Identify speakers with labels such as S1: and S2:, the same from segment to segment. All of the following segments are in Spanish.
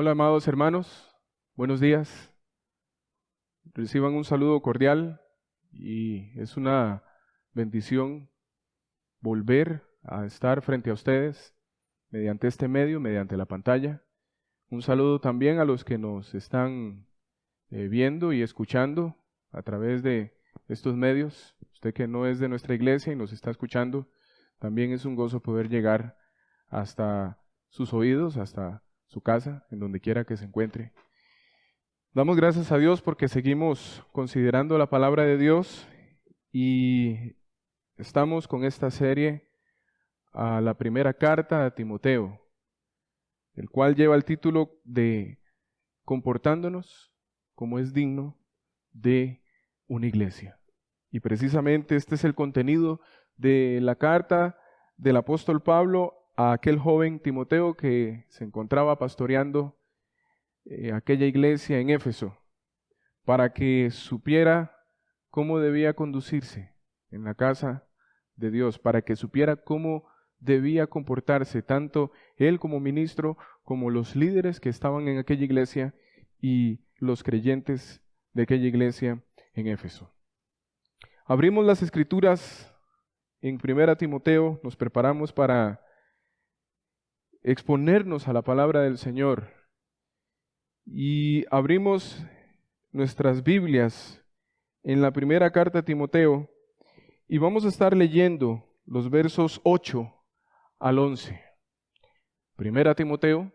S1: Hola, amados hermanos, buenos días. Reciban un saludo cordial y es una bendición volver a estar frente a ustedes mediante este medio, mediante la pantalla. Un saludo también a los que nos están viendo y escuchando a través de estos medios. Usted que no es de nuestra iglesia y nos está escuchando, también es un gozo poder llegar hasta sus oídos, hasta su casa, en donde quiera que se encuentre. Damos gracias a Dios porque seguimos considerando la palabra de Dios y estamos con esta serie a la primera carta a Timoteo, el cual lleva el título de Comportándonos como es digno de una iglesia. Y precisamente este es el contenido de la carta del apóstol Pablo a aquel joven Timoteo que se encontraba pastoreando aquella iglesia en Éfeso, para que supiera cómo debía conducirse en la casa de Dios, para que supiera cómo debía comportarse tanto él como ministro, como los líderes que estaban en aquella iglesia y los creyentes de aquella iglesia en Éfeso. Abrimos las escrituras en 1 Timoteo, nos preparamos para exponernos a la palabra del Señor y abrimos nuestras Biblias en la primera carta a Timoteo y vamos a estar leyendo los versos 8 al 11. Primera Timoteo,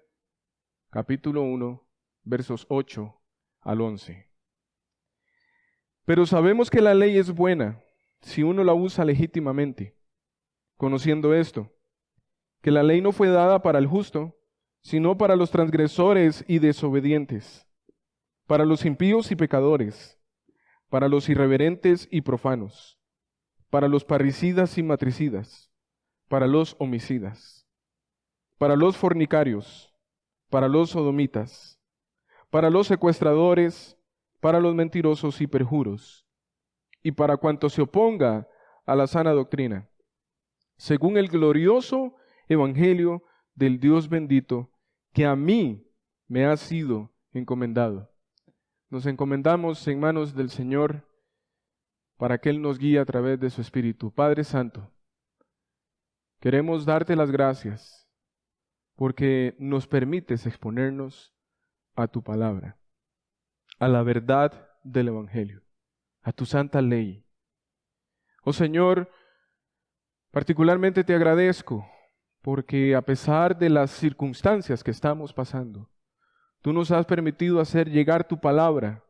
S1: capítulo 1, versos 8 al 11. Pero sabemos que la ley es buena si uno la usa legítimamente, conociendo esto, que la ley no fue dada para el justo, sino para los transgresores y desobedientes, para los impíos y pecadores, para los irreverentes y profanos, para los parricidas y matricidas, para los homicidas, para los fornicarios, para los sodomitas, para los secuestradores, para los mentirosos y perjuros, y para cuanto se oponga a la sana doctrina, según el glorioso evangelio del Dios bendito, que a mí me ha sido encomendado. Nos encomendamos en manos del Señor para que Él nos guíe a través de su Espíritu. Padre Santo, queremos darte las gracias porque nos permites exponernos a tu palabra, a la verdad del Evangelio, a tu santa ley. Oh Señor, particularmente te agradezco porque a pesar de las circunstancias que estamos pasando, tú nos has permitido hacer llegar tu palabra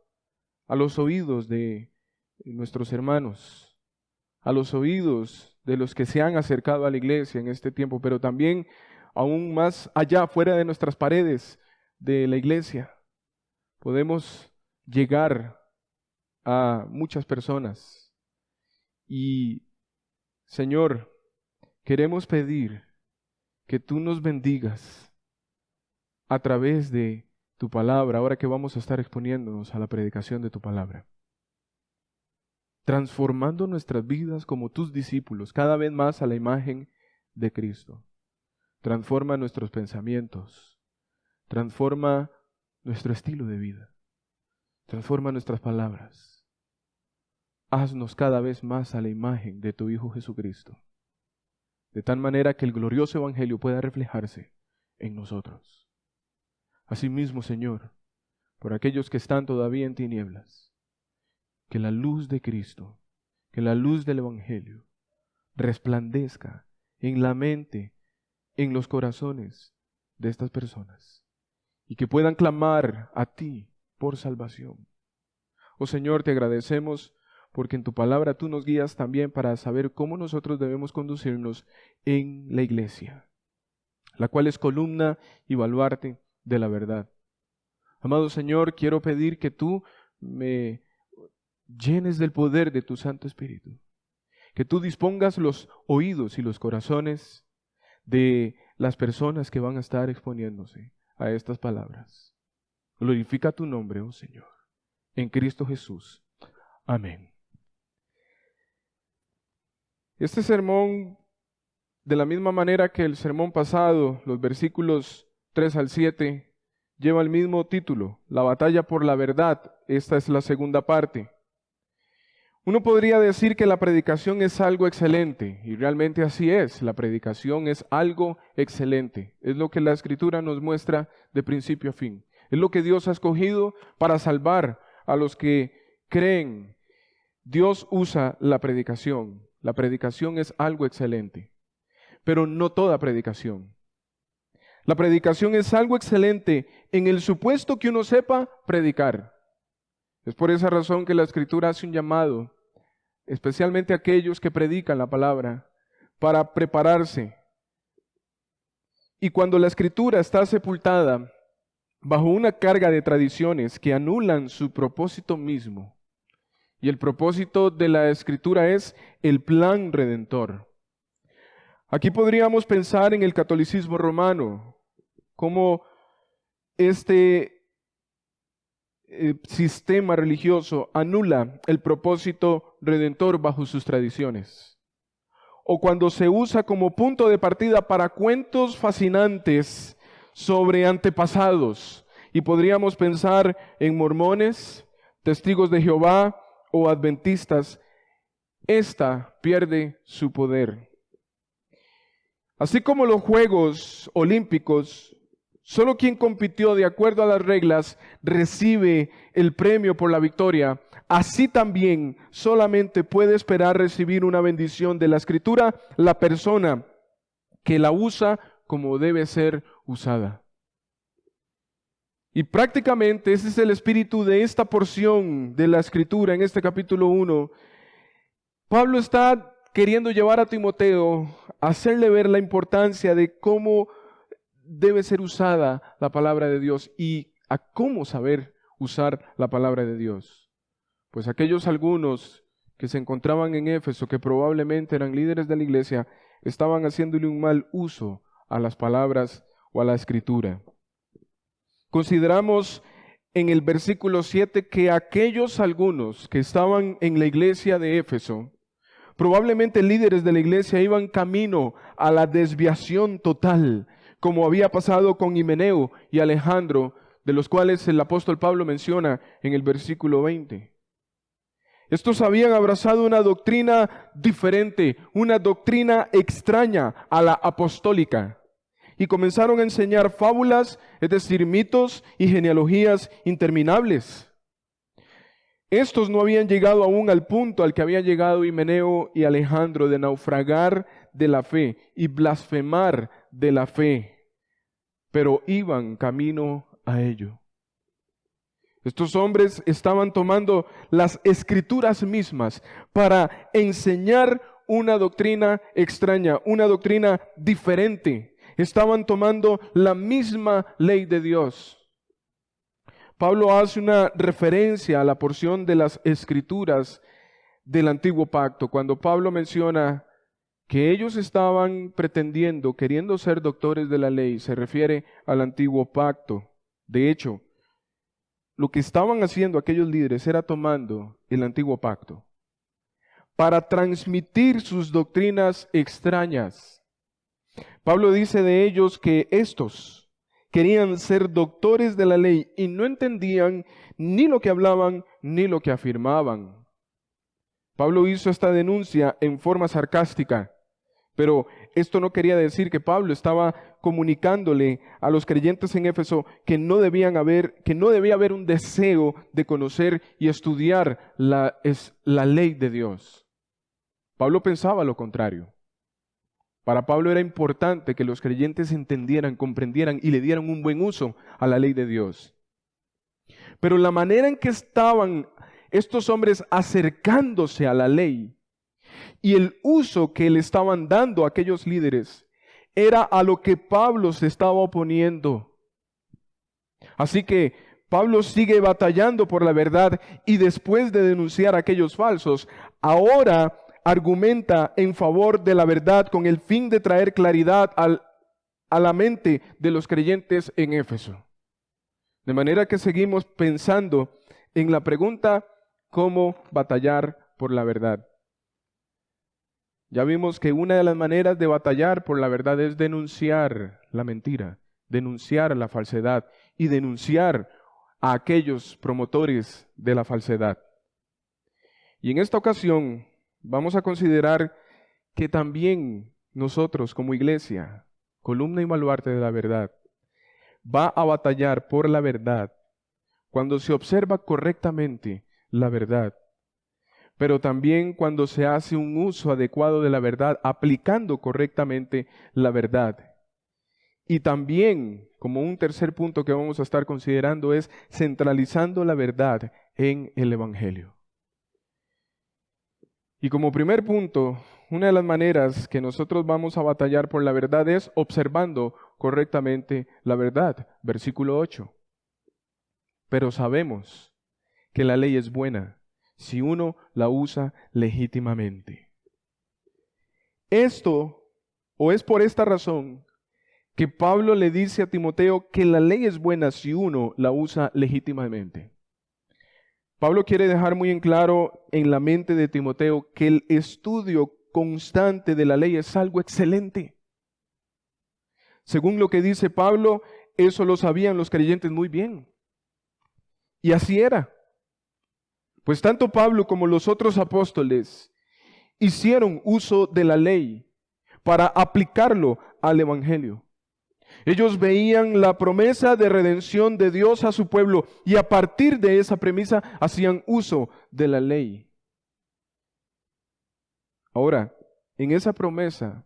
S1: a los oídos de nuestros hermanos, a los oídos de los que se han acercado a la iglesia en este tiempo, pero también aún más allá, fuera de nuestras paredes de la iglesia, podemos llegar a muchas personas. Y, Señor, queremos pedir que tú nos bendigas a través de tu palabra, ahora que vamos a estar exponiéndonos a la predicación de tu palabra, transformando nuestras vidas como tus discípulos, cada vez más a la imagen de Cristo. Transforma nuestros pensamientos, transforma nuestro estilo de vida, transforma nuestras palabras. Haznos cada vez más a la imagen de tu Hijo Jesucristo, de tal manera que el glorioso Evangelio pueda reflejarse en nosotros. Asimismo, Señor, por aquellos que están todavía en tinieblas, que la luz de Cristo, que la luz del Evangelio resplandezca en la mente, en los corazones de estas personas y que puedan clamar a ti por salvación. Oh Señor, te agradecemos porque en tu palabra tú nos guías también para saber cómo nosotros debemos conducirnos en la iglesia, la cual es columna y baluarte de la verdad. Amado Señor, quiero pedir que tú me llenes del poder de tu Santo Espíritu, que tú dispongas los oídos y los corazones de las personas que van a estar exponiéndose a estas palabras. Glorifica tu nombre, oh Señor, en Cristo Jesús. Amén. Este sermón, de la misma manera que el sermón pasado, los versículos 3 al 7, lleva el mismo título, la batalla por la verdad. Esta es la segunda parte. Uno podría decir que la predicación es algo excelente, y realmente así es. La predicación es algo excelente. Es lo que la Escritura nos muestra de principio a fin. Es lo que Dios ha escogido para salvar a los que creen. Dios usa la predicación. La predicación es algo excelente, pero no toda predicación. La predicación es algo excelente en el supuesto que uno sepa predicar. Es por esa razón que la Escritura hace un llamado, especialmente a aquellos que predican la palabra, para prepararse. Y cuando la Escritura está sepultada bajo una carga de tradiciones que anulan su propósito mismo, y el propósito de la Escritura es el plan redentor. Aquí podríamos pensar en el catolicismo romano, como este sistema religioso anula el propósito redentor bajo sus tradiciones. O cuando se usa como punto de partida para cuentos fascinantes sobre antepasados. Y podríamos pensar en mormones, testigos de Jehová o adventistas. Esta pierde su poder. Así como los Juegos Olímpicos, solo quien compitió de acuerdo a las reglas recibe el premio por la victoria. Así también solamente puede esperar recibir una bendición de la Escritura la persona que la usa como debe ser usada. Y prácticamente ese es el espíritu de esta porción de la Escritura en este capítulo 1. Pablo está queriendo llevar a Timoteo a hacerle ver la importancia de cómo debe ser usada la palabra de Dios y a cómo saber usar la palabra de Dios. Pues aquellos algunos que se encontraban en Éfeso, que probablemente eran líderes de la iglesia, estaban haciéndole un mal uso a las palabras o a la Escritura. Consideramos en el versículo 7 que aquellos algunos que estaban en la iglesia de Éfeso, probablemente líderes de la iglesia, iban camino a la desviación total, como había pasado con Himeneo y Alejandro, de los cuales el apóstol Pablo menciona en el versículo 20. Estos habían abrazado una doctrina diferente, una doctrina extraña a la apostólica, y comenzaron a enseñar fábulas, es decir, mitos y genealogías interminables. Estos no habían llegado aún al punto al que había llegado Himeneo y Alejandro, de naufragar de la fe y blasfemar de la fe, pero iban camino a ello. Estos hombres estaban tomando las Escrituras mismas para enseñar una doctrina extraña, una doctrina diferente. Estaban tomando la misma ley de Dios. Pablo hace una referencia a la porción de las Escrituras del Antiguo Pacto, cuando Pablo menciona que ellos estaban pretendiendo, queriendo ser doctores de la ley, se refiere al Antiguo Pacto. De hecho, lo que estaban haciendo aquellos líderes era tomando el Antiguo Pacto para transmitir sus doctrinas extrañas. Pablo dice de ellos que estos querían ser doctores de la ley y no entendían ni lo que hablaban ni lo que afirmaban. Pablo hizo esta denuncia en forma sarcástica, pero esto no quería decir que Pablo estaba comunicándole a los creyentes en Éfeso que no debía haber un deseo de conocer y estudiar la ley de Dios. Pablo pensaba lo contrario. Para Pablo era importante que los creyentes entendieran, comprendieran y le dieran un buen uso a la ley de Dios. Pero la manera en que estaban estos hombres acercándose a la ley y el uso que le estaban dando a aquellos líderes era a lo que Pablo se estaba oponiendo. Así que Pablo sigue batallando por la verdad y después de denunciar a aquellos falsos, ahora argumenta en favor de la verdad con el fin de traer claridad a la mente de los creyentes en Éfeso. De manera que seguimos pensando en la pregunta, ¿cómo batallar por la verdad? Ya vimos que una de las maneras de batallar por la verdad es denunciar la mentira, denunciar la falsedad y denunciar a aquellos promotores de la falsedad. Y en esta ocasión vamos a considerar que también nosotros como iglesia, columna y baluarte de la verdad, va a batallar por la verdad cuando se observa correctamente la verdad, pero también cuando se hace un uso adecuado de la verdad, aplicando correctamente la verdad. Y también, como un tercer punto que vamos a estar considerando, es centralizando la verdad en el Evangelio. Y como primer punto, una de las maneras que nosotros vamos a batallar por la verdad es observando correctamente la verdad. Versículo 8. Pero sabemos que la ley es buena si uno la usa legítimamente. Esto, o es por esta razón, que Pablo le dice a Timoteo que la ley es buena si uno la usa legítimamente. Pablo quiere dejar muy en claro en la mente de Timoteo que el estudio constante de la ley es algo excelente. Según lo que dice Pablo, eso lo sabían los creyentes muy bien. Y así era. Pues tanto Pablo como los otros apóstoles hicieron uso de la ley para aplicarlo al Evangelio. Ellos veían la promesa de redención de Dios a su pueblo y a partir de esa premisa hacían uso de la ley. Ahora, en esa promesa,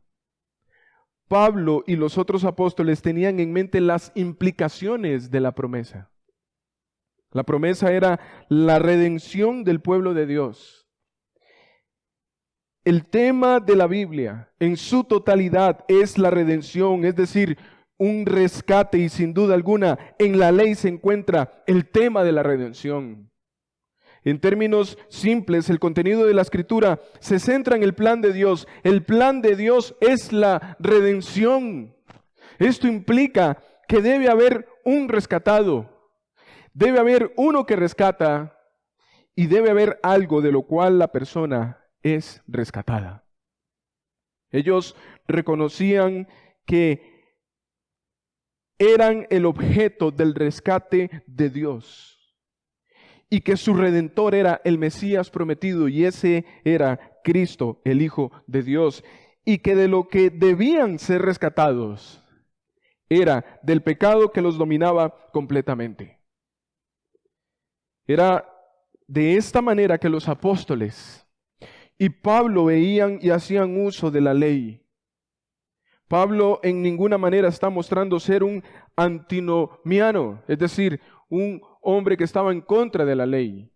S1: Pablo y los otros apóstoles tenían en mente las implicaciones de la promesa. La promesa era la redención del pueblo de Dios. El tema de la Biblia en su totalidad es la redención, es decir, un rescate, y sin duda alguna en la ley se encuentra el tema de la redención. En términos simples, el contenido de la Escritura se centra en el plan de Dios. El plan de Dios es la redención. Esto implica que debe haber un rescatado, debe haber uno que rescata y debe haber algo de lo cual la persona es rescatada. Ellos reconocían que eran el objeto del rescate de Dios y que su Redentor era el Mesías prometido y ese era Cristo, el Hijo de Dios, y que de lo que debían ser rescatados era del pecado que los dominaba completamente. Era de esta manera que los apóstoles y Pablo veían y hacían uso de la ley. Pablo en ninguna manera está mostrando ser un antinomiano, es decir, un hombre que estaba en contra de la ley.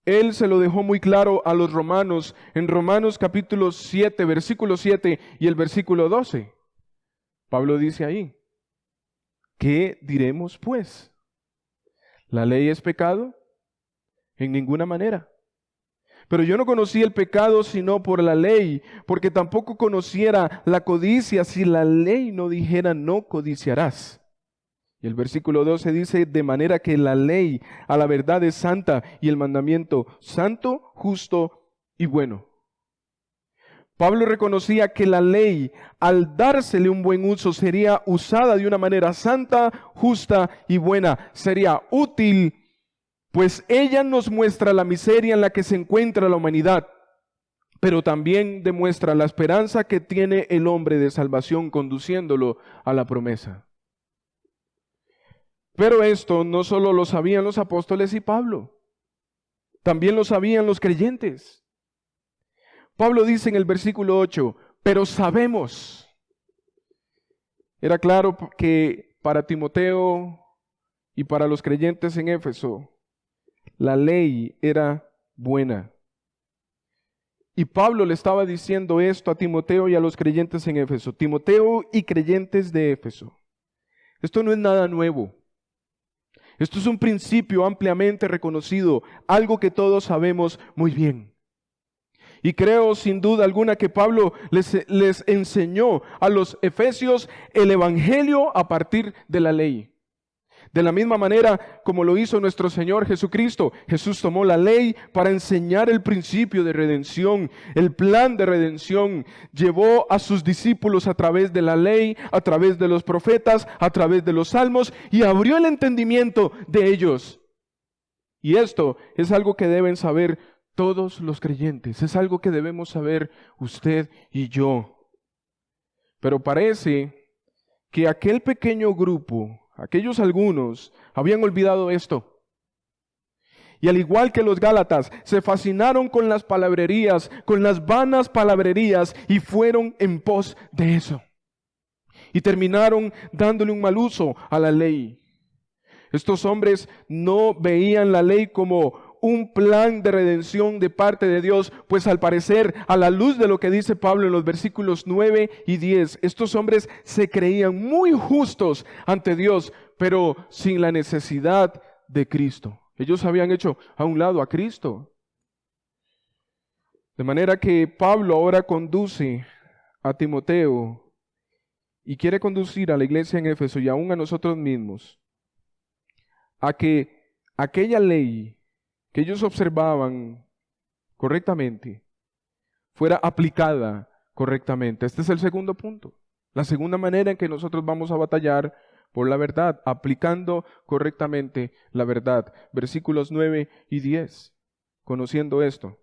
S1: Él se lo dejó muy claro a los romanos en Romanos capítulo 7, versículo 7 y el versículo 12. Pablo dice ahí, ¿qué diremos pues? ¿La ley es pecado? En ninguna manera. Pero yo no conocí el pecado sino por la ley, porque tampoco conociera la codicia si la ley no dijera no codiciarás. Y el versículo 12 dice, de manera que la ley a la verdad es santa y el mandamiento santo, justo y bueno. Pablo reconocía que la ley, al dársele un buen uso, sería usada de una manera santa, justa y buena. Sería útil, pues ella nos muestra la miseria en la que se encuentra la humanidad, pero también demuestra la esperanza que tiene el hombre de salvación conduciéndolo a la promesa. Pero esto no solo lo sabían los apóstoles y Pablo, también lo sabían los creyentes. Pablo dice en el versículo 8, pero sabemos. Era claro que para Timoteo y para los creyentes en Éfeso, la ley era buena. Y Pablo le estaba diciendo esto a Timoteo y a los creyentes en Éfeso. Timoteo y creyentes de Éfeso. Esto no es nada nuevo. Esto es un principio ampliamente reconocido, algo que todos sabemos muy bien. Y creo sin duda alguna que Pablo les enseñó a los efesios el evangelio a partir de la ley. De la misma manera como lo hizo nuestro Señor Jesucristo, Jesús tomó la ley para enseñar el principio de redención, el plan de redención. Llevó a sus discípulos a través de la ley, a través de los profetas, a través de los salmos, y abrió el entendimiento de ellos. Y esto es algo que deben saber todos los creyentes, es algo que debemos saber usted y yo. Pero parece que aquel pequeño grupo, aquellos algunos, habían olvidado esto. Y al igual que los Gálatas, se fascinaron con las palabrerías, con las vanas palabrerías, y fueron en pos de eso. Y terminaron dándole un mal uso a la ley. Estos hombres no veían la ley como un plan de redención de parte de Dios, pues al parecer, a la luz de lo que dice Pablo en los versículos 9 y 10, estos hombres se creían muy justos ante Dios, pero sin la necesidad de Cristo. Ellos habían hecho a un lado a Cristo. De manera que Pablo ahora conduce a Timoteo y quiere conducir a la iglesia en Éfeso y aún a nosotros mismos a que aquella ley que ellos observaban correctamente fuera aplicada correctamente. Este es el segundo punto. La segunda manera en que nosotros vamos a batallar por la verdad, aplicando correctamente la verdad. Versículos 9 y 10. Conociendo esto,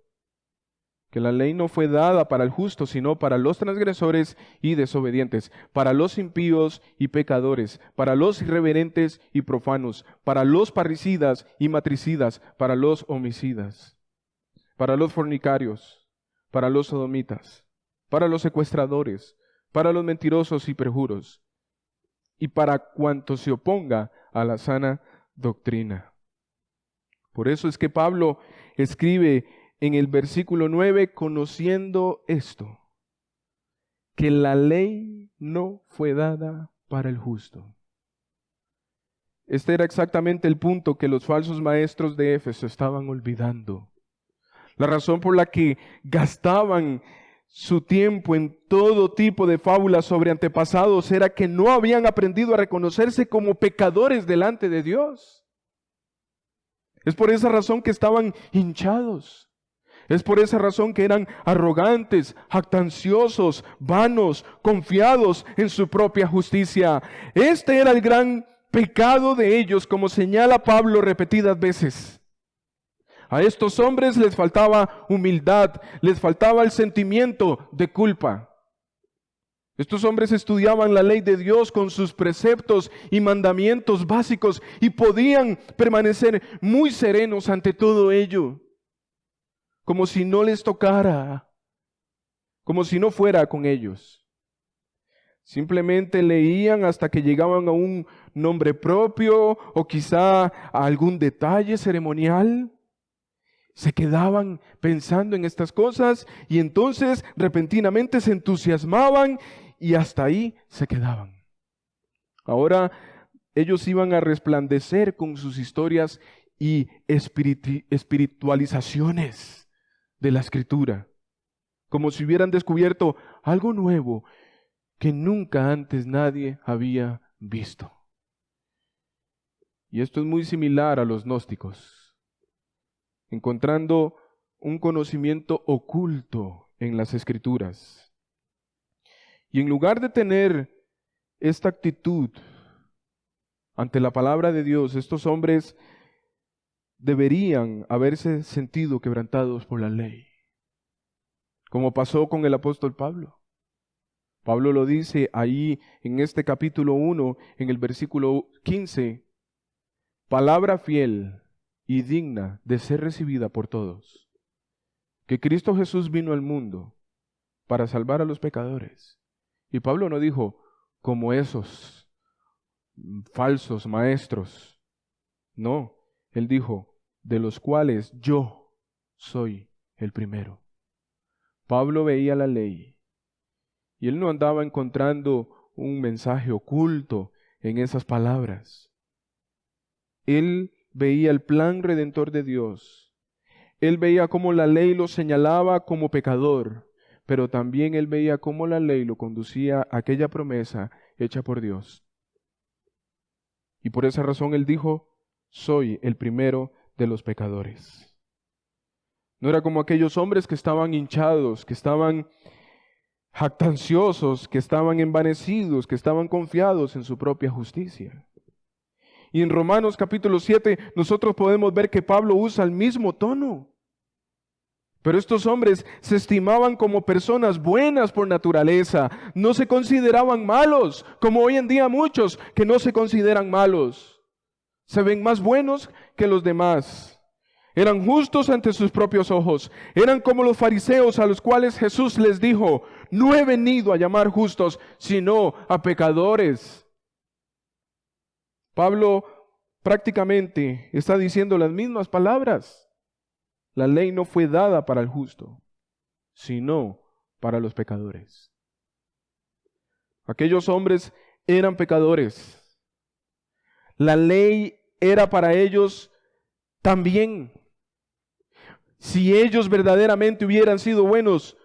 S1: que la ley no fue dada para el justo, sino para los transgresores y desobedientes, para los impíos y pecadores, para los irreverentes y profanos, para los parricidas y matricidas, para los homicidas, para los fornicarios, para los sodomitas, para los secuestradores, para los mentirosos y perjuros, y para cuanto se oponga a la sana doctrina. Por eso es que Pablo escribe en el versículo 9, conociendo esto, que la ley no fue dada para el justo. Este era exactamente el punto que los falsos maestros de Éfeso estaban olvidando. La razón por la que gastaban su tiempo en todo tipo de fábulas sobre antepasados era que no habían aprendido a reconocerse como pecadores delante de Dios. Es por esa razón que estaban hinchados. Es por esa razón que eran arrogantes, jactanciosos, vanos, confiados en su propia justicia. Este era el gran pecado de ellos, como señala Pablo repetidas veces. A estos hombres les faltaba humildad, les faltaba el sentimiento de culpa. Estos hombres estudiaban la ley de Dios con sus preceptos y mandamientos básicos y podían permanecer muy serenos ante todo ello, como si no les tocara, como si no fuera con ellos. Simplemente leían hasta que llegaban a un nombre propio o quizá a algún detalle ceremonial. Se quedaban pensando en estas cosas y entonces repentinamente se entusiasmaban y hasta ahí se quedaban. Ahora ellos iban a resplandecer con sus historias y espiritualizaciones de la Escritura, como si hubieran descubierto algo nuevo que nunca antes nadie había visto. Y esto es muy similar a los gnósticos, encontrando un conocimiento oculto en las Escrituras. Y en lugar de tener esta actitud ante la palabra de Dios, estos hombres deberían haberse sentido quebrantados por la ley, como pasó con el apóstol Pablo. Pablo lo dice ahí en este capítulo 1, en el versículo 15, palabra fiel y digna de ser recibida por todos, que Cristo Jesús vino al mundo para salvar a los pecadores. Y Pablo no dijo, como esos falsos maestros. No, él dijo, de los cuales yo soy el primero. Pablo veía la ley y él no andaba encontrando un mensaje oculto en esas palabras. Él veía el plan redentor de Dios. Él veía cómo la ley lo señalaba como pecador, pero también él veía cómo la ley lo conducía a aquella promesa hecha por Dios. Y por esa razón Él dijo, soy el primero de los pecadores. No era como aquellos hombres que estaban hinchados, que estaban jactanciosos, que estaban envanecidos, que estaban confiados en su propia justicia. Y en Romanos capítulo 7 nosotros podemos ver que Pablo usa el mismo tono. Pero estos hombres se estimaban como personas buenas por naturaleza, no se consideraban malos, como hoy en día muchos que no se consideran malos. Se ven más buenos que los demás. Eran justos ante sus propios ojos. Eran como los fariseos a los cuales Jesús les dijo, no he venido a llamar justos, sino a pecadores. Pablo prácticamente está diciendo las mismas palabras. La ley no fue dada para el justo, sino para los pecadores. Aquellos hombres eran pecadores. La ley era para ellos también. Si ellos verdaderamente hubieran sido buenos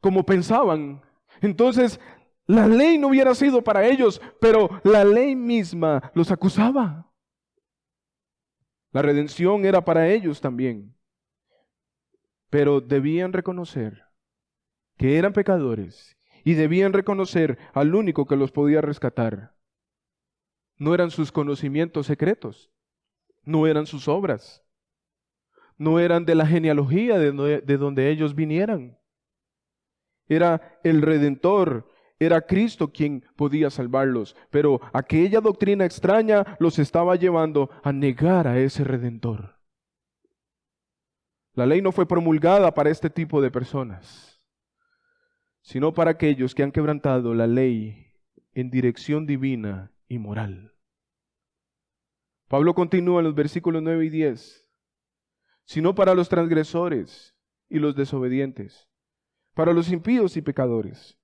S1: como pensaban, entonces la ley no hubiera sido para ellos, pero la ley misma los acusaba. La redención era para ellos también. Pero debían reconocer que eran pecadores y debían reconocer al único que los podía rescatar. No eran sus conocimientos secretos, no eran sus obras, no eran de la genealogía de donde ellos vinieran. Era el Redentor, era Cristo quien podía salvarlos, pero aquella doctrina extraña los estaba llevando a negar a ese Redentor. La ley no fue promulgada para este tipo de personas, sino para aquellos que han quebrantado la ley en dirección divina y moral. Pablo continúa en los versículos 9 y 10. Sino para los transgresores y los desobedientes, para los impíos y pecadores,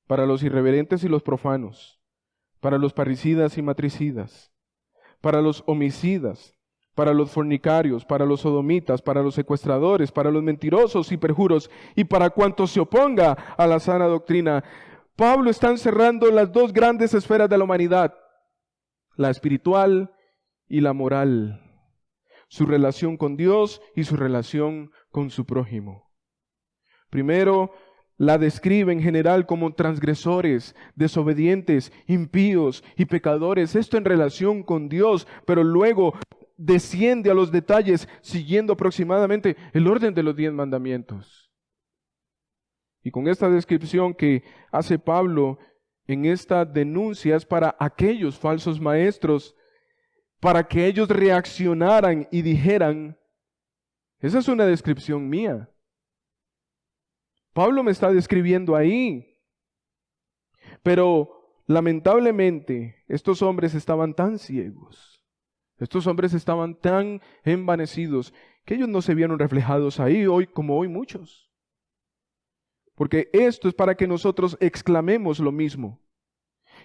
S1: para los irreverentes y los profanos, para los parricidas y matricidas, para los homicidas, para los fornicarios, para los sodomitas, para los secuestradores, para los mentirosos y perjuros, y para cuantos se oponga a la sana doctrina. Pablo está encerrando las dos grandes esferas de la humanidad, la espiritual y la moral, su relación con Dios y su relación con su prójimo. Primero, la describe en general como transgresores, desobedientes, impíos y pecadores. Esto en relación con Dios, pero luego desciende a los detalles siguiendo aproximadamente el orden de los 10 mandamientos. Y con esta descripción que hace Pablo en esta denuncia es para aquellos falsos maestros, para que ellos reaccionaran y dijeran, esa es una descripción mía. Pablo me está describiendo ahí. Pero lamentablemente estos hombres estaban tan ciegos, estos hombres estaban tan envanecidos, que ellos no se vieron reflejados ahí hoy como hoy muchos. Porque esto es para que nosotros exclamemos lo mismo.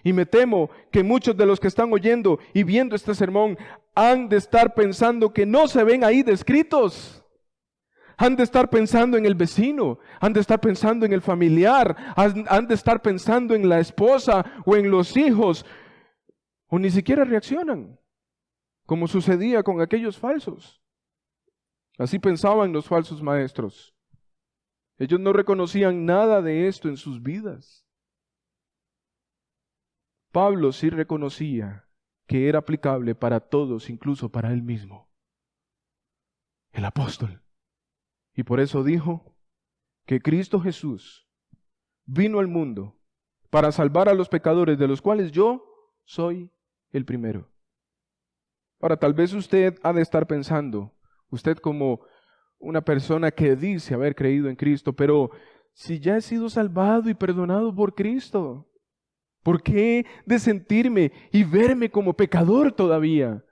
S1: Y me temo que muchos de los que están oyendo y viendo este sermón han de estar pensando que no se ven ahí descritos. Han de estar pensando en el vecino, han de estar pensando en el familiar, han de estar pensando en la esposa o en los hijos, o ni siquiera reaccionan, como sucedía con aquellos falsos. Así pensaban los falsos maestros. Ellos no reconocían nada de esto en sus vidas. Pablo sí reconocía que era aplicable para todos, incluso para él mismo, el apóstol. Y por eso dijo que Cristo Jesús vino al mundo para salvar a los pecadores, de los cuales yo soy el primero. Ahora, tal vez usted ha de estar pensando, usted como una persona que dice haber creído en Cristo, pero si ya he sido salvado y perdonado por Cristo, ¿por qué he de sentirme y verme como pecador todavía?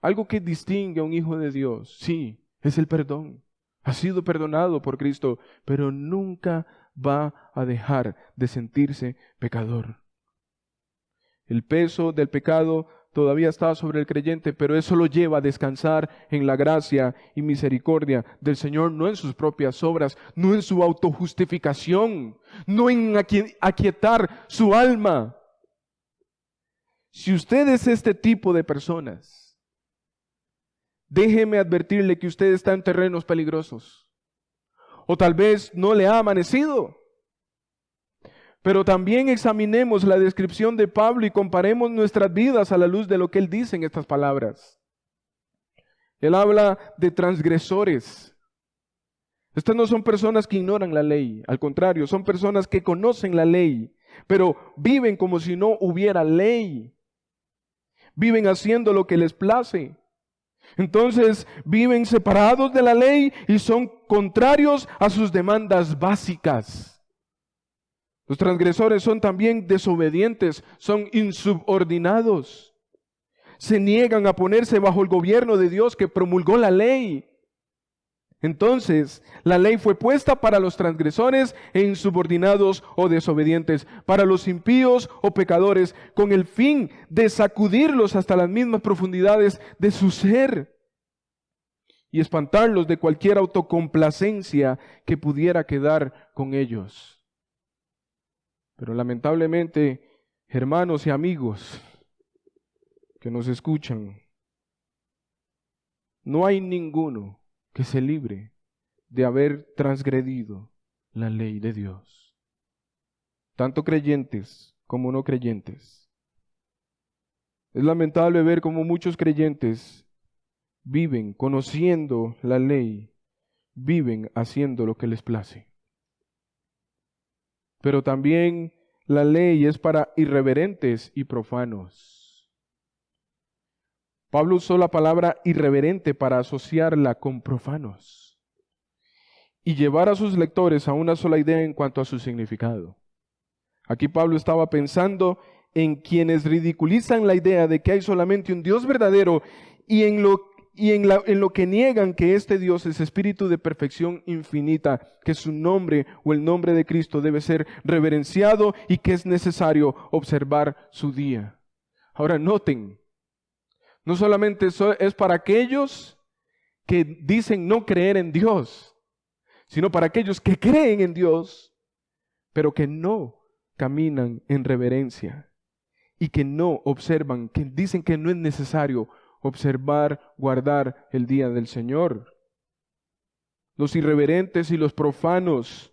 S1: Algo que distingue a un hijo de Dios, sí, es el perdón. Ha sido perdonado por Cristo, pero nunca va a dejar de sentirse pecador. El peso del pecado todavía está sobre el creyente, pero eso lo lleva a descansar en la gracia y misericordia del Señor, no en sus propias obras, no en su autojustificación, no en aquietar su alma, Si usted es este tipo de personas, déjeme advertirle que usted está en terrenos peligrosos. O tal vez no le ha amanecido. Pero también examinemos la descripción de Pablo y comparemos nuestras vidas a la luz de lo que él dice en estas palabras. Él habla de transgresores. Estas no son personas que ignoran la ley, al contrario, son personas que conocen la ley, pero viven como si no hubiera ley. Viven haciendo lo que les place. Entonces viven separados de la ley y son contrarios a sus demandas básicas. Los transgresores son también desobedientes, son insubordinados. Se niegan a ponerse bajo el gobierno de Dios que promulgó la ley. Entonces, la ley fue puesta para los transgresores e insubordinados o desobedientes, para los impíos o pecadores, con el fin de sacudirlos hasta las mismas profundidades de su ser y espantarlos de cualquier autocomplacencia que pudiera quedar con ellos. Pero lamentablemente, hermanos y amigos que nos escuchan, no hay ninguno que se libre de haber transgredido la ley de Dios. Tanto creyentes como no creyentes. Es lamentable ver cómo muchos creyentes viven conociendo la ley, viven haciendo lo que les place. Pero también la ley es para irreverentes y profanos. Pablo usó la palabra irreverente para asociarla con profanos y llevar a sus lectores a una sola idea en cuanto a su significado. Aquí Pablo estaba pensando en quienes ridiculizan la idea de que hay solamente un Dios verdadero y en lo que niegan que este Dios es espíritu de perfección infinita, que su nombre o el nombre de Cristo debe ser reverenciado y que es necesario observar su día. Ahora noten, no solamente eso es para aquellos que dicen no creer en Dios, sino para aquellos que creen en Dios, pero que no caminan en reverencia y que no observan, que dicen que no es necesario observar, guardar el día del Señor. Los irreverentes y los profanos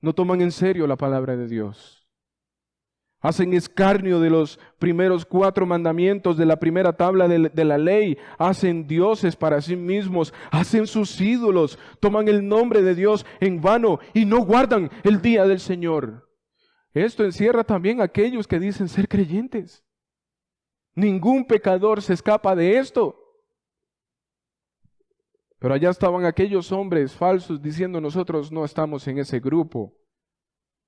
S1: no toman en serio la palabra de Dios. Hacen escarnio de los primeros 4 mandamientos de la primera tabla de la ley. Hacen dioses para sí mismos. Hacen sus ídolos. Toman el nombre de Dios en vano y no guardan el día del Señor. Esto encierra también a aquellos que dicen ser creyentes. Ningún pecador se escapa de esto. Pero allá estaban aquellos hombres falsos diciendo nosotros no estamos en ese grupo.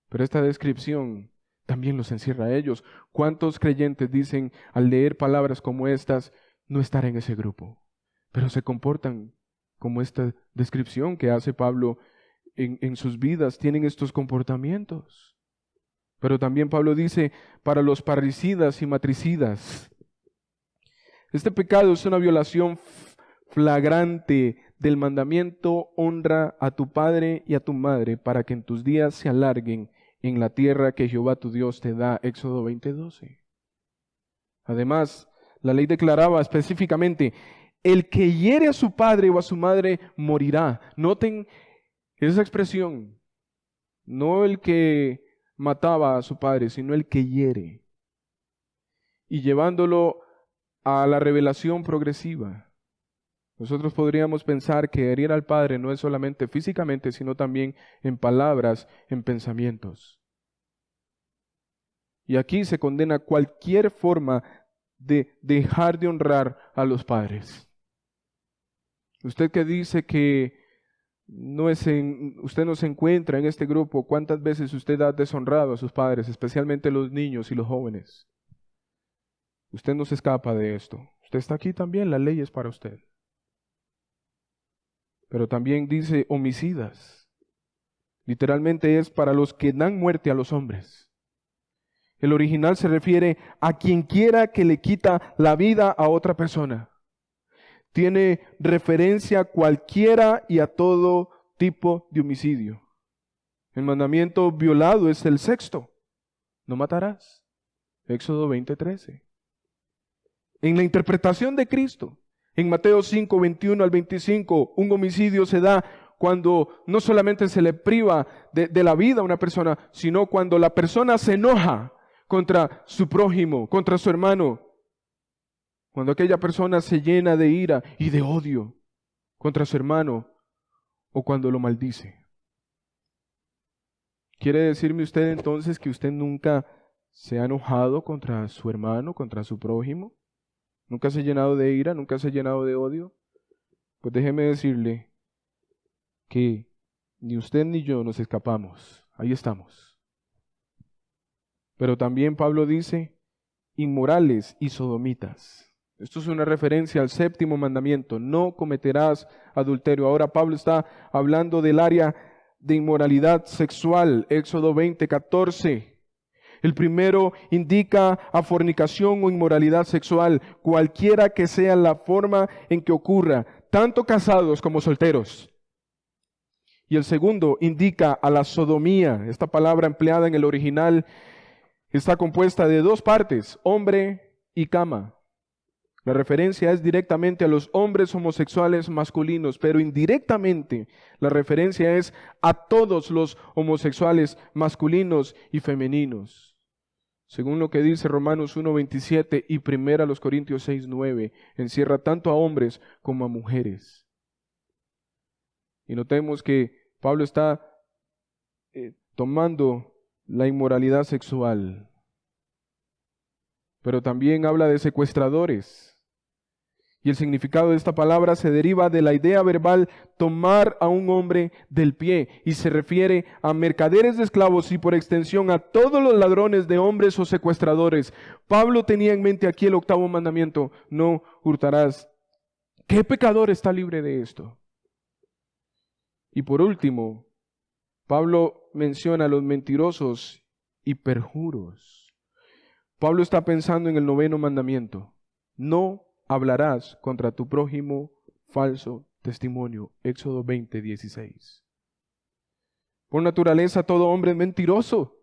S1: Pero esta descripción también los encierra a ellos. ¿Cuántos creyentes dicen al leer palabras como estas no estar en ese grupo? Pero se comportan como esta descripción que hace Pablo en sus vidas, tienen estos comportamientos. Pero también Pablo dice para los parricidas y matricidas. Este pecado es una violación flagrante del mandamiento: honra a tu padre y a tu madre para que en tus días se alarguen en la tierra que Jehová tu Dios te da. Éxodo 20:12. Además, la ley declaraba específicamente: el que hiere a su padre o a su madre morirá. Noten esa expresión. No el que mataba a su padre, sino el que hiere. Y llevándolo a la revelación progresiva. Nosotros podríamos pensar que herir al Padre no es solamente físicamente, sino también en palabras, en pensamientos. Y aquí se condena cualquier forma de dejar de honrar a los padres. Usted que dice que usted no se encuentra en este grupo, ¿cuántas veces usted ha deshonrado a sus padres, especialmente los niños y los jóvenes? Usted no se escapa de esto. Usted está aquí también, la ley es para usted. Pero también dice homicidas. Literalmente es para los que dan muerte a los hombres. El original se refiere a quien quiera que le quita la vida a otra persona. Tiene referencia a cualquiera y a todo tipo de homicidio. El mandamiento violado es el 6º. No matarás. Éxodo 20:13. en la interpretación de Cristo. En Mateo 5, 21 al 25, un homicidio se da cuando no solamente se le priva de la vida a una persona, sino cuando la persona se enoja contra su prójimo, contra su hermano. Cuando aquella persona se llena de ira y de odio contra su hermano o cuando lo maldice. ¿Quiere decirme usted entonces que usted nunca se ha enojado contra su hermano, contra su prójimo? ¿Nunca se ha llenado de ira? ¿Nunca se ha llenado de odio? Pues déjeme decirle que ni usted ni yo nos escapamos. Ahí estamos. Pero también Pablo dice, inmorales y sodomitas. Esto es una referencia al séptimo mandamiento, no cometerás adulterio. Ahora Pablo está hablando del área de inmoralidad sexual, Éxodo 20:14. El primero indica a fornicación o inmoralidad sexual, cualquiera que sea la forma en que ocurra, tanto casados como solteros. Y el segundo indica a la sodomía. Esta palabra empleada en el original está compuesta de dos partes, hombre y cama. La referencia es directamente a los hombres homosexuales masculinos, pero indirectamente la referencia es a todos los homosexuales masculinos y femeninos. Según lo que dice Romanos 1:27 y 1 Corintios 6:9, encierra tanto a hombres como a mujeres. Y notemos que Pablo está tomando la inmoralidad sexual, pero también habla de secuestradores. Y el significado de esta palabra se deriva de la idea verbal tomar a un hombre del pie y se refiere a mercaderes de esclavos y por extensión a todos los ladrones de hombres o secuestradores. Pablo tenía en mente aquí el octavo mandamiento, no hurtarás. ¿Qué pecador está libre de esto? Y por último, Pablo menciona a los mentirosos y perjuros. Pablo está pensando en el noveno mandamiento, no hablarás contra tu prójimo falso testimonio. Éxodo 20:16. Por naturaleza todo hombre es mentiroso.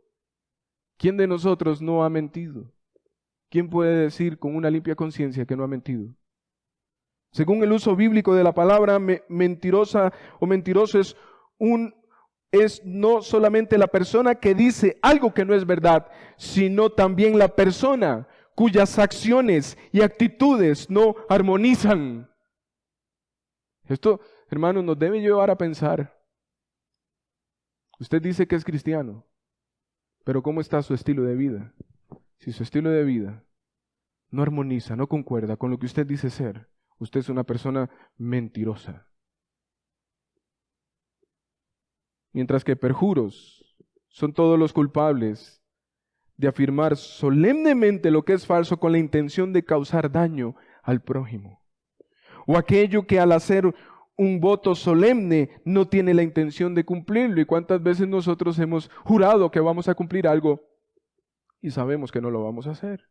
S1: ¿Quién de nosotros no ha mentido? ¿Quién puede decir con una limpia conciencia que no ha mentido? Según el uso bíblico de la palabra, mentirosa o mentiroso es no solamente la persona que dice algo que no es verdad, sino también la persona cuyas acciones y actitudes no armonizan. Esto, hermanos, nos debe llevar a pensar. Usted dice que es cristiano, pero ¿cómo está su estilo de vida? Si su estilo de vida no armoniza, no concuerda con lo que usted dice ser, usted es una persona mentirosa. Mientras que perjuros son todos los culpables de afirmar solemnemente lo que es falso con la intención de causar daño al prójimo. O aquello que al hacer un voto solemne no tiene la intención de cumplirlo. ¿Y cuántas veces nosotros hemos jurado que vamos a cumplir algo y sabemos que no lo vamos a hacer?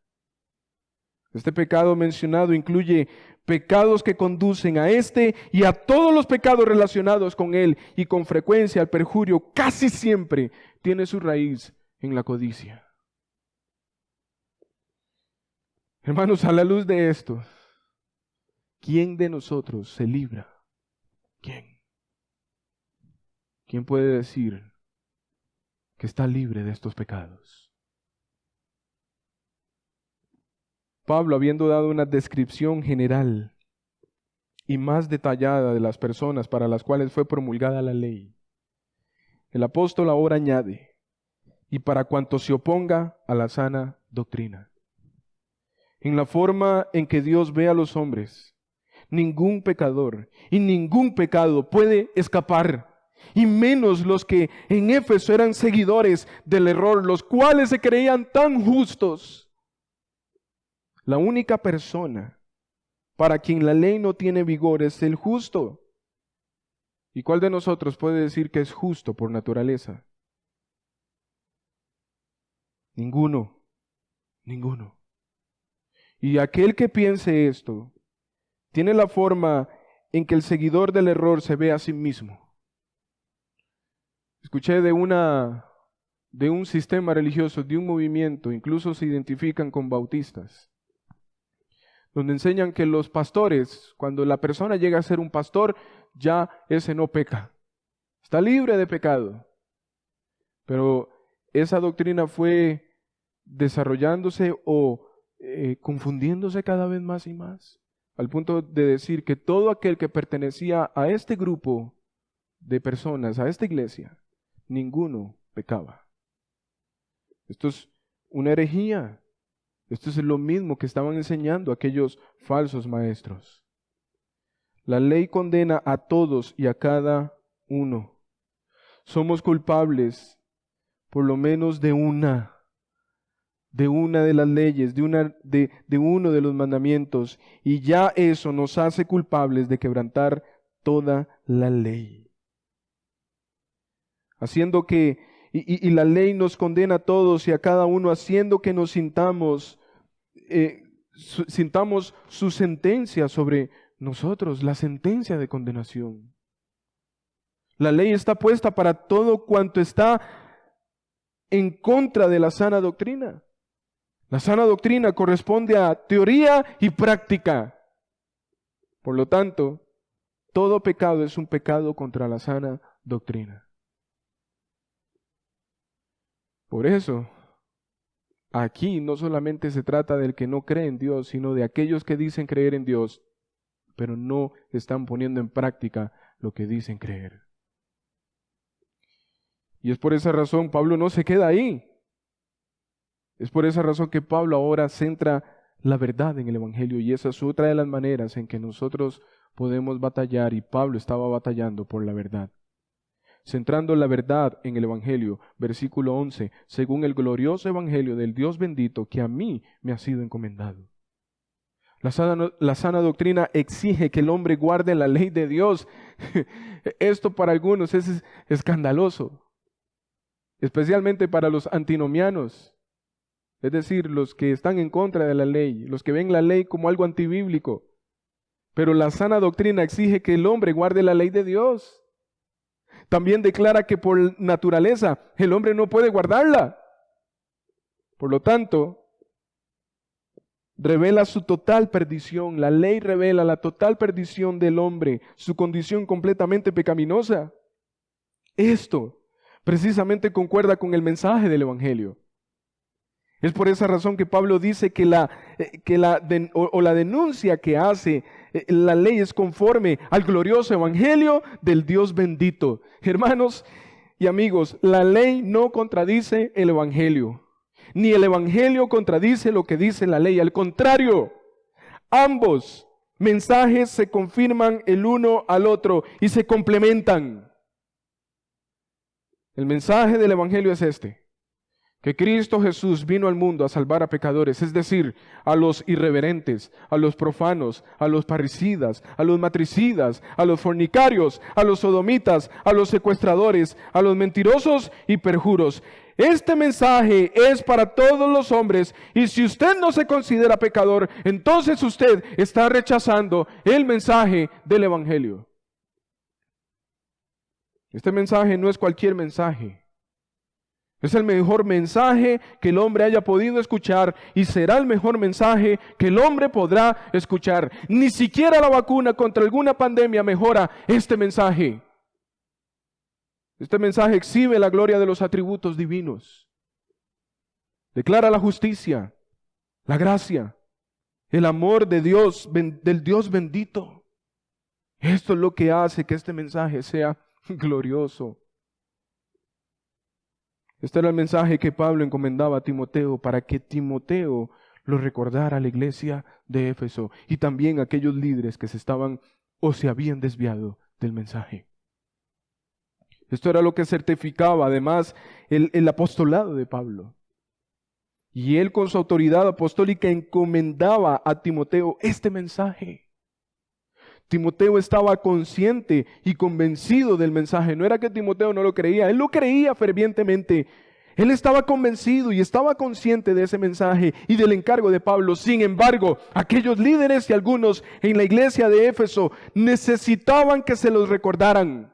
S1: Este pecado mencionado incluye pecados que conducen a este y a todos los pecados relacionados con él, y con frecuencia el perjurio casi siempre tiene su raíz en la codicia. Hermanos, a la luz de esto, ¿quién de nosotros se libra? ¿Quién? ¿Quién puede decir que está libre de estos pecados? Pablo, habiendo dado una descripción general y más detallada de las personas para las cuales fue promulgada la ley, el apóstol ahora añade, y para cuanto se oponga a la sana doctrina. En la forma en que Dios ve a los hombres, ningún pecador y ningún pecado puede escapar, y menos los que en Éfeso eran seguidores del error, los cuales se creían tan justos. La única persona para quien la ley no tiene vigor es el justo. ¿Y cuál de nosotros puede decir que es justo por naturaleza? Ninguno, ninguno. Y aquel que piense esto, tiene la forma en que el seguidor del error se ve a sí mismo. Escuché de un sistema religioso, de un movimiento, incluso se identifican con bautistas, donde enseñan que los pastores, cuando la persona llega a ser un pastor, ya ese no peca, está libre de pecado. Pero esa doctrina fue desarrollándose o confundiéndose cada vez más y más, al punto de decir que todo aquel que pertenecía a este grupo de personas, a esta iglesia, ninguno pecaba. Esto es una herejía. Esto es lo mismo que estaban enseñando aquellos falsos maestros. La ley condena a todos y a cada uno. Somos culpables por lo menos de una de las leyes, de uno de los mandamientos, y ya eso nos hace culpables de quebrantar toda la ley. Haciendo que, y la ley nos condena a todos y a cada uno, haciendo que nos sintamos su sentencia sobre nosotros, la sentencia de condenación. La ley está puesta para todo cuanto está en contra de la sana doctrina. La sana doctrina corresponde a teoría y práctica. Por lo tanto, todo pecado es un pecado contra la sana doctrina. Por eso, aquí no solamente se trata del que no cree en Dios, sino de aquellos que dicen creer en Dios, pero no están poniendo en práctica lo que dicen creer. Y es por esa razón Pablo no se queda ahí. Es por esa razón que Pablo ahora centra la verdad en el Evangelio, y esa es otra de las maneras en que nosotros podemos batallar, y Pablo estaba batallando por la verdad. Centrando la verdad en el Evangelio, versículo 11, según el glorioso Evangelio del Dios bendito que a mí me ha sido encomendado. La sana doctrina exige que el hombre guarde la ley de Dios. Esto para algunos es escandaloso, especialmente para los antinomianos. Es decir, los que están en contra de la ley, los que ven la ley como algo antibíblico. Pero la sana doctrina exige que el hombre guarde la ley de Dios. También declara que por naturaleza el hombre no puede guardarla. Por lo tanto, revela su total perdición. La ley revela la total perdición del hombre, su condición completamente pecaminosa. Esto precisamente concuerda con el mensaje del Evangelio. Es por esa razón que Pablo dice que la denuncia que hace la ley es conforme al glorioso Evangelio del Dios bendito. Hermanos y amigos, la ley no contradice el Evangelio, ni el Evangelio contradice lo que dice la ley. Al contrario, ambos mensajes se confirman el uno al otro y se complementan. El mensaje del Evangelio es este: que Cristo Jesús vino al mundo a salvar a pecadores, es decir, a los irreverentes, a los profanos, a los parricidas, a los matricidas, a los fornicarios, a los sodomitas, a los secuestradores, a los mentirosos y perjuros. Este mensaje es para todos los hombres, y si usted no se considera pecador, entonces usted está rechazando el mensaje del Evangelio. Este mensaje no es cualquier mensaje. Es el mejor mensaje que el hombre haya podido escuchar, y será el mejor mensaje que el hombre podrá escuchar. Ni siquiera la vacuna contra alguna pandemia mejora este mensaje. Este mensaje exhibe la gloria de los atributos divinos. Declara la justicia, la gracia, el amor de Dios, del Dios bendito. Esto es lo que hace que este mensaje sea glorioso. Este era el mensaje que Pablo encomendaba a Timoteo, para que Timoteo lo recordara a la iglesia de Éfeso y también a aquellos líderes que se estaban o se habían desviado del mensaje. Esto era lo que certificaba además el apostolado de Pablo. Y él, con su autoridad apostólica, encomendaba a Timoteo este mensaje. Timoteo estaba consciente y convencido del mensaje. No era que Timoteo no lo creía, él lo creía fervientemente. Él estaba convencido y estaba consciente de ese mensaje y del encargo de Pablo. Sin embargo, aquellos líderes y algunos en la iglesia de Éfeso necesitaban que se los recordaran.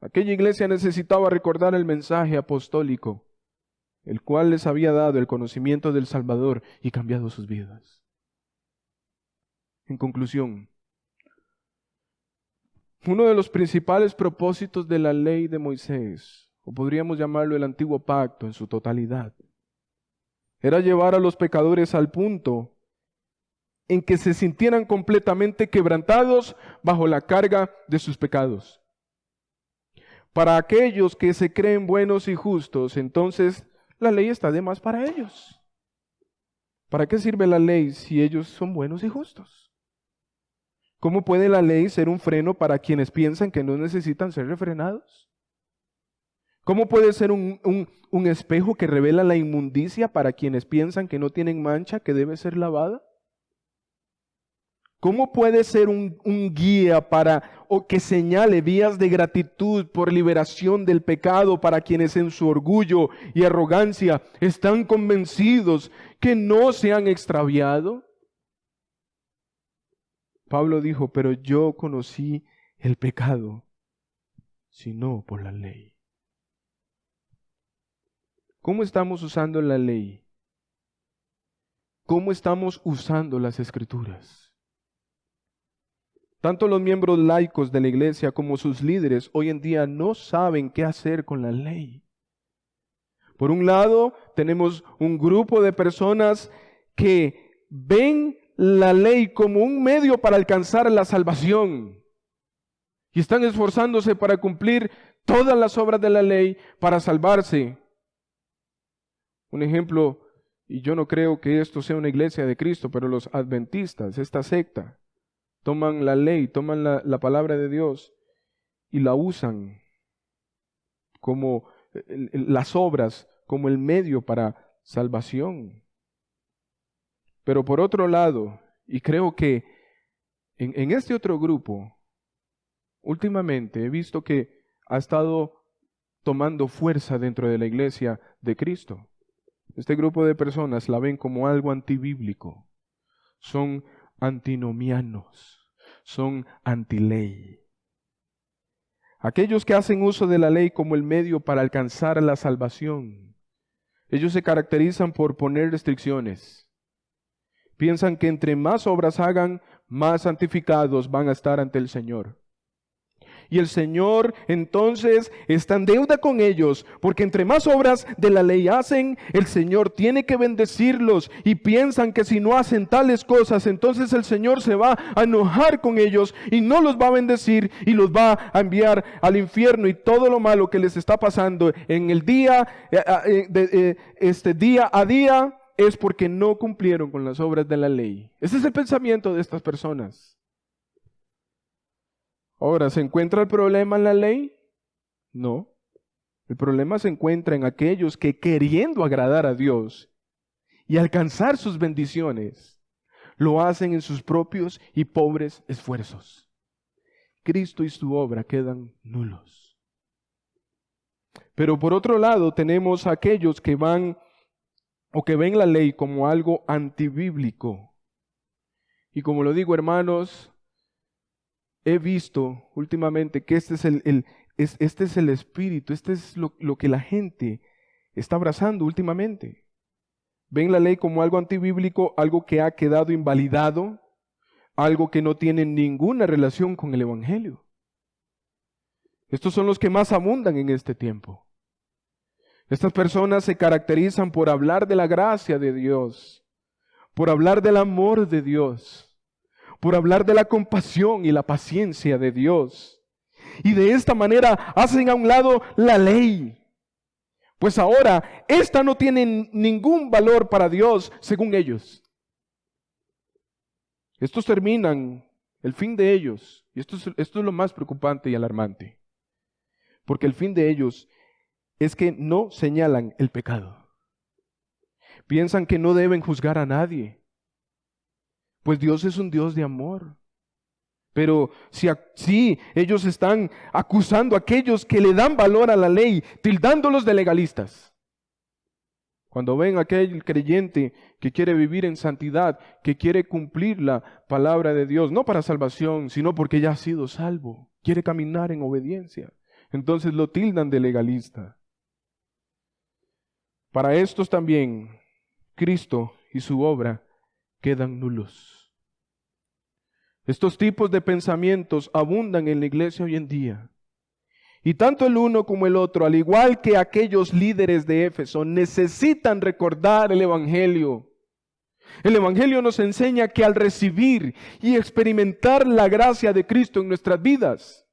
S1: Aquella iglesia necesitaba recordar el mensaje apostólico, el cual les había dado el conocimiento del Salvador y cambiado sus vidas. En conclusión, uno de los principales propósitos de la ley de Moisés, o podríamos llamarlo el antiguo pacto en su totalidad, era llevar a los pecadores al punto en que se sintieran completamente quebrantados bajo la carga de sus pecados. Para aquellos que se creen buenos y justos, entonces la ley está de más para ellos. ¿Para qué sirve la ley si ellos son buenos y justos? ¿Cómo puede la ley ser un freno para quienes piensan que no necesitan ser refrenados? ¿Cómo puede ser un espejo que revela la inmundicia para quienes piensan que no tienen mancha que debe ser lavada? ¿Cómo puede ser un guía o que señale vías de gratitud por liberación del pecado para quienes en su orgullo y arrogancia están convencidos que no se han extraviado? Pablo dijo, pero yo conocí el pecado, sino por la ley. ¿Cómo estamos usando la ley? ¿Cómo estamos usando las Escrituras? Tanto los miembros laicos de la iglesia como sus líderes hoy en día no saben qué hacer con la ley. Por un lado, tenemos un grupo de personas que ven la ley como un medio para alcanzar la salvación y están esforzándose para cumplir todas las obras de la ley para salvarse. Un ejemplo, y yo no creo que esto sea una iglesia de Cristo, pero los adventistas, esta secta, toman la ley, toman la palabra de Dios y la usan como las obras, como el medio para salvación. Pero por otro lado, y creo que en este otro grupo, últimamente he visto que ha estado tomando fuerza dentro de la iglesia de Cristo. Este grupo de personas la ven como algo antibíblico. Son antinomianos, son antiley. Aquellos que hacen uso de la ley como el medio para alcanzar la salvación, ellos se caracterizan por poner restricciones. Piensan que entre más obras hagan, más santificados van a estar ante el Señor. Y el Señor entonces está en deuda con ellos, porque entre más obras de la ley hacen, el Señor tiene que bendecirlos y piensan que si no hacen tales cosas, entonces el Señor se va a enojar con ellos y no los va a bendecir y los va a enviar al infierno, y todo lo malo que les está pasando en el día a día es porque no cumplieron con las obras de la ley. Ese es el pensamiento de estas personas. Ahora, ¿se encuentra el problema en la ley? No. El problema se encuentra en aquellos que, queriendo agradar a Dios y alcanzar sus bendiciones, lo hacen en sus propios y pobres esfuerzos. Cristo y su obra quedan nulos. Pero por otro lado, tenemos a aquellos que van o que ven la ley como algo antibíblico. Y como lo digo, hermanos, he visto últimamente que este es el espíritu, este es lo que la gente está abrazando últimamente. Ven la ley como algo antibíblico, algo que ha quedado invalidado, algo que no tiene ninguna relación con el Evangelio. Estos son los que más abundan en este tiempo. Estas personas se caracterizan por hablar de la gracia de Dios, por hablar del amor de Dios, por hablar de la compasión y la paciencia de Dios. Y de esta manera hacen a un lado la ley. Pues ahora, esta no tiene ningún valor para Dios según ellos. Estos terminan, el fin de ellos, y esto es lo más preocupante y alarmante, porque el fin de ellos es que no señalan el pecado. Piensan que no deben juzgar a nadie, pues Dios es un Dios de amor. Pero si ellos están acusando a aquellos que le dan valor a la ley, tildándolos de legalistas. Cuando ven a aquel creyente que quiere vivir en santidad, que quiere cumplir la palabra de Dios, no para salvación, sino porque ya ha sido salvo, quiere caminar en obediencia, entonces lo tildan de legalista. Para estos también, Cristo y su obra quedan nulos. Estos tipos de pensamientos abundan en la iglesia hoy en día. Y tanto el uno como el otro, al igual que aquellos líderes de Éfeso, necesitan recordar el Evangelio. El Evangelio nos enseña que al recibir y experimentar la gracia de Cristo en nuestras vidas,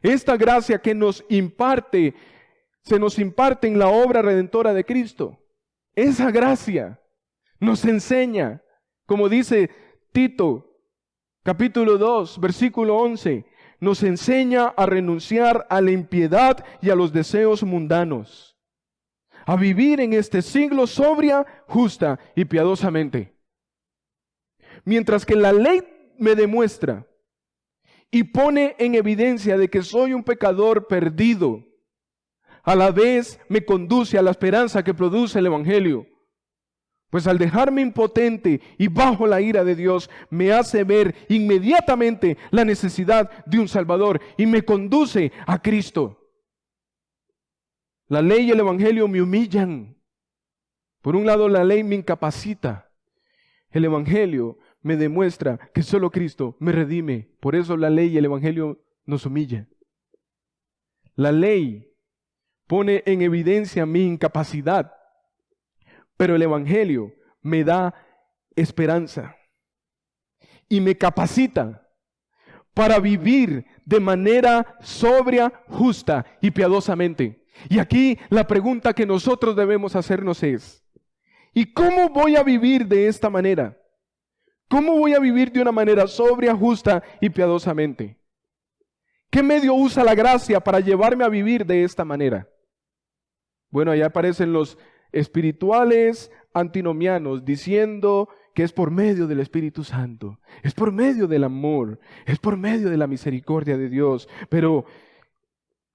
S1: esta gracia que nos imparte, se nos imparte en la obra redentora de Cristo. Esa gracia nos enseña, como dice Tito, capítulo 2, versículo 11, nos enseña a renunciar a la impiedad y a los deseos mundanos, a vivir en este siglo sobria, justa y piadosamente. Mientras que la ley me demuestra y pone en evidencia de que soy un pecador perdido, a la vez me conduce a la esperanza que produce el Evangelio. Pues al dejarme impotente y bajo la ira de Dios, me hace ver inmediatamente la necesidad de un Salvador y me conduce a Cristo. La ley y el Evangelio me humillan. Por un lado, la ley me incapacita. El Evangelio me demuestra que solo Cristo me redime. Por eso la ley y el Evangelio nos humillan. La ley pone en evidencia mi incapacidad, pero el Evangelio me da esperanza y me capacita para vivir de manera sobria, justa y piadosamente. Y aquí la pregunta que nosotros debemos hacernos es, ¿y cómo voy a vivir de esta manera? ¿Cómo voy a vivir de una manera sobria, justa y piadosamente? ¿Qué medio usa la gracia para llevarme a vivir de esta manera? Bueno, allá aparecen los espirituales antinomianos diciendo que es por medio del Espíritu Santo, es por medio del amor, es por medio de la misericordia de Dios. Pero,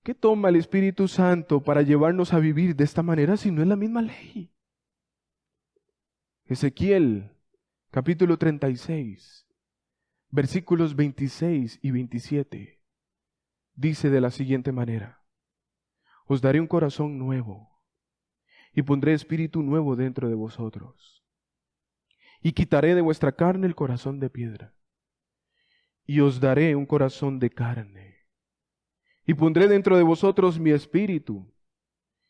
S1: ¿qué toma el Espíritu Santo para llevarnos a vivir de esta manera si no es la misma ley? Ezequiel, capítulo 36, versículos 26 y 27, dice de la siguiente manera: os daré un corazón nuevo y pondré espíritu nuevo dentro de vosotros. Y quitaré de vuestra carne el corazón de piedra y os daré un corazón de carne. Y pondré dentro de vosotros mi espíritu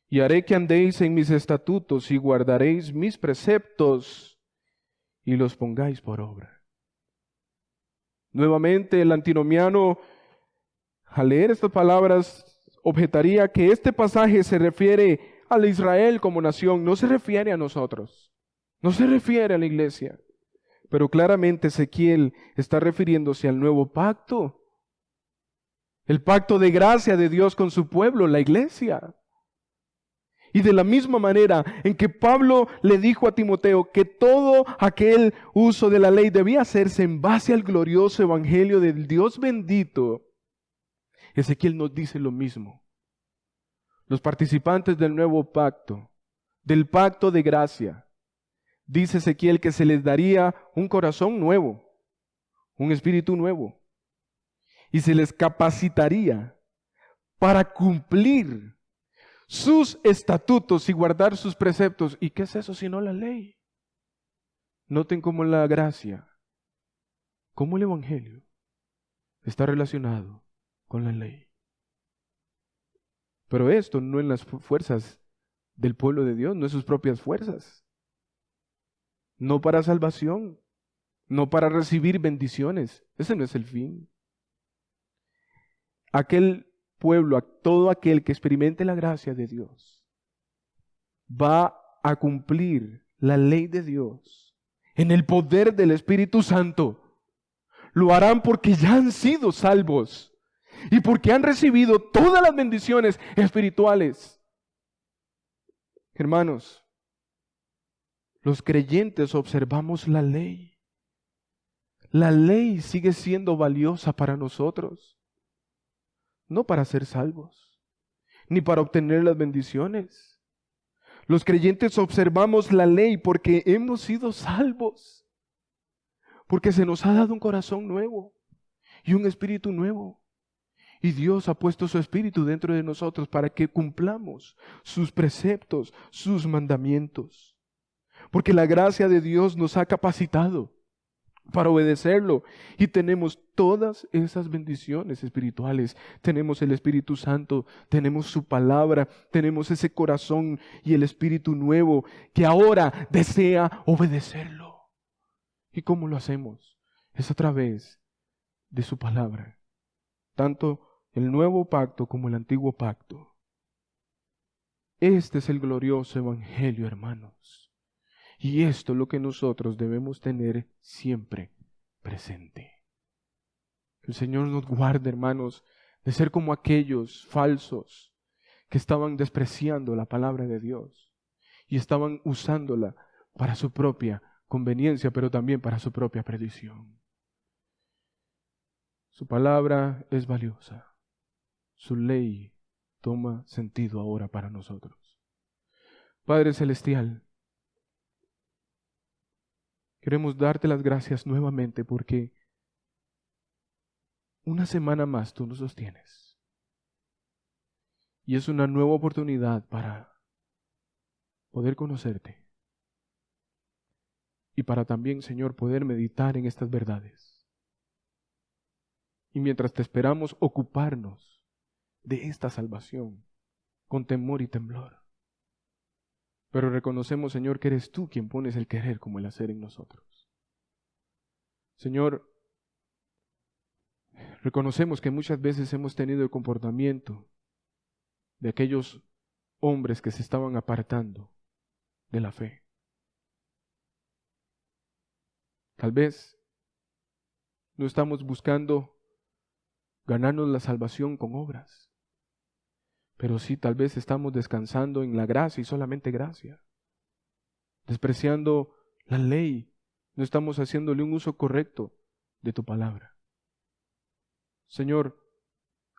S1: y haré que andéis en mis estatutos y guardaréis mis preceptos y los pongáis por obra. Nuevamente el antinomiano, al leer estas palabras, objetaría que este pasaje se refiere a Israel como nación, no se refiere a nosotros, no se refiere a la iglesia. Pero claramente Ezequiel está refiriéndose al nuevo pacto, el pacto de gracia de Dios con su pueblo, la iglesia. Y de la misma manera en que Pablo le dijo a Timoteo que todo aquel uso de la ley debía hacerse en base al glorioso evangelio del Dios bendito, Ezequiel nos dice lo mismo. Los participantes del nuevo pacto, del pacto de gracia, dice Ezequiel que se les daría un corazón nuevo, un espíritu nuevo, y se les capacitaría para cumplir sus estatutos y guardar sus preceptos. ¿Y qué es eso sino la ley? Noten cómo la gracia, cómo el evangelio está relacionado con la ley. Pero esto no en las fuerzas del pueblo de Dios, no en sus propias fuerzas. No para salvación, no para recibir bendiciones. Ese no es el fin. Aquel pueblo, todo aquel que experimente la gracia de Dios, va a cumplir la ley de Dios en el poder del Espíritu Santo. Lo harán porque ya han sido salvos y porque han recibido todas las bendiciones espirituales. Hermanos, los creyentes observamos la ley. La ley sigue siendo valiosa para nosotros, no para ser salvos, ni para obtener las bendiciones. Los creyentes observamos la ley porque hemos sido salvos, porque se nos ha dado un corazón nuevo y un espíritu nuevo. Y Dios ha puesto su espíritu dentro de nosotros para que cumplamos sus preceptos, sus mandamientos. Porque la gracia de Dios nos ha capacitado para obedecerlo. Y tenemos todas esas bendiciones espirituales. Tenemos el Espíritu Santo, tenemos su palabra, tenemos ese corazón y el Espíritu nuevo que ahora desea obedecerlo. ¿Y cómo lo hacemos? Es a través de su palabra. Tanto el nuevo pacto como el antiguo pacto. Este es el glorioso evangelio, hermanos. Y esto es lo que nosotros debemos tener siempre presente. El Señor nos guarde, hermanos, de ser como aquellos falsos que estaban despreciando la palabra de Dios y estaban usándola para su propia conveniencia, pero también para su propia perdición. Su palabra es valiosa. Su ley toma sentido ahora para nosotros. Padre Celestial, queremos darte las gracias nuevamente porque una semana más tú nos sostienes. Y es una nueva oportunidad para poder conocerte. Y para también, Señor, poder meditar en estas verdades. Y mientras te esperamos, ocuparnos de esta salvación con temor y temblor. Pero reconocemos, Señor, que eres tú quien pones el querer como el hacer en nosotros. Señor, reconocemos que muchas veces hemos tenido el comportamiento de aquellos hombres que se estaban apartando de la fe. Tal vez no estamos buscando ganarnos la salvación con obras, pero sí tal vez estamos descansando en la gracia y solamente gracia, despreciando la ley, no estamos haciéndole un uso correcto de tu palabra. Señor,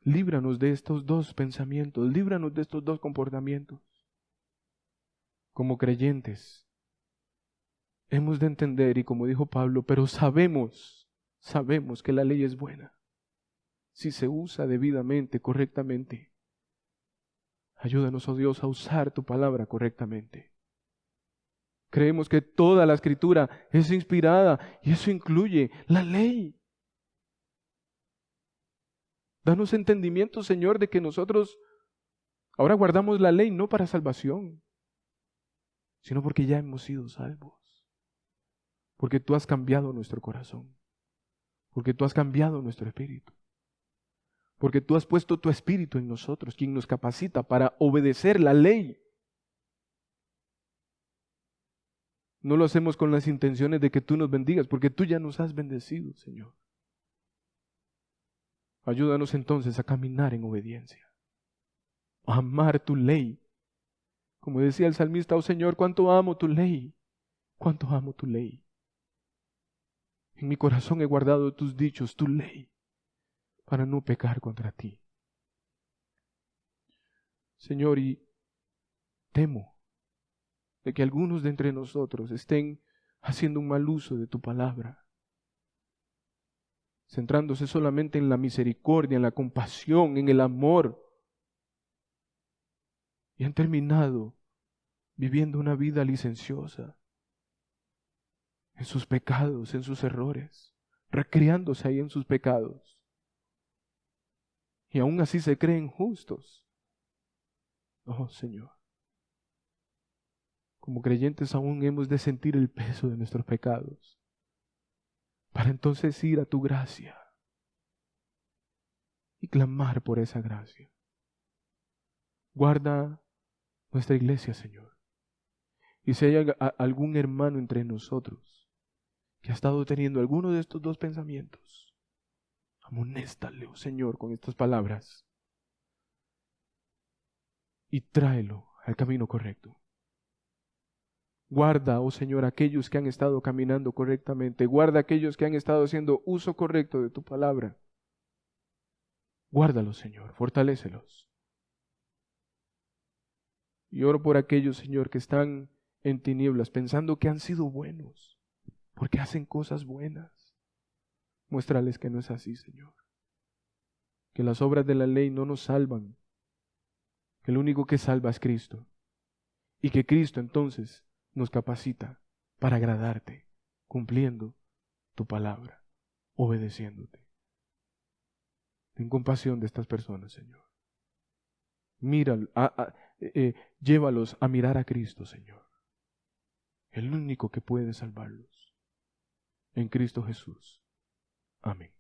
S1: líbranos de estos dos pensamientos, líbranos de estos dos comportamientos. Como creyentes, hemos de entender, y como dijo Pablo, pero sabemos que la ley es buena, si se usa debidamente, correctamente. Ayúdanos, oh Dios, a usar tu palabra correctamente. Creemos que toda la Escritura es inspirada y eso incluye la ley. Danos entendimiento, Señor, de que nosotros ahora guardamos la ley no para salvación, sino porque ya hemos sido salvos. Porque tú has cambiado nuestro corazón. Porque tú has cambiado nuestro espíritu. Porque tú has puesto tu espíritu en nosotros, quien nos capacita para obedecer la ley. No lo hacemos con las intenciones de que tú nos bendigas, porque tú ya nos has bendecido, Señor. Ayúdanos entonces a caminar en obediencia, a amar tu ley. Como decía el salmista, oh Señor, cuánto amo tu ley, cuánto amo tu ley. En mi corazón he guardado tus dichos, tu ley, para no pecar contra ti. Señor, y temo de que algunos de entre nosotros estén haciendo un mal uso de tu palabra, centrándose solamente en la misericordia, en la compasión, en el amor, y han terminado viviendo una vida licenciosa en sus pecados, en sus errores, recreándose ahí en sus pecados. Y aún así se creen justos. Oh Señor, como creyentes aún hemos de sentir el peso de nuestros pecados, para entonces ir a tu gracia y clamar por esa gracia. Guarda nuestra iglesia, Señor. Y si hay algún hermano entre nosotros que ha estado teniendo alguno de estos dos pensamientos, amonéstale, oh Señor, con estas palabras y tráelo al camino correcto. Guarda, oh Señor, aquellos que han estado caminando correctamente. Guarda aquellos que han estado haciendo uso correcto de tu palabra. Guárdalos, Señor, fortalécelos. Y oro por aquellos, Señor, que están en tinieblas pensando que han sido buenos, porque hacen cosas buenas. Muéstrales que no es así, Señor. Que las obras de la ley no nos salvan, que el único que salva es Cristo. Y que Cristo entonces nos capacita para agradarte, cumpliendo tu palabra, obedeciéndote. Ten compasión de estas personas, Señor. Míralo, llévalos a mirar a Cristo, Señor. El único que puede salvarlos. En Cristo Jesús. Amén.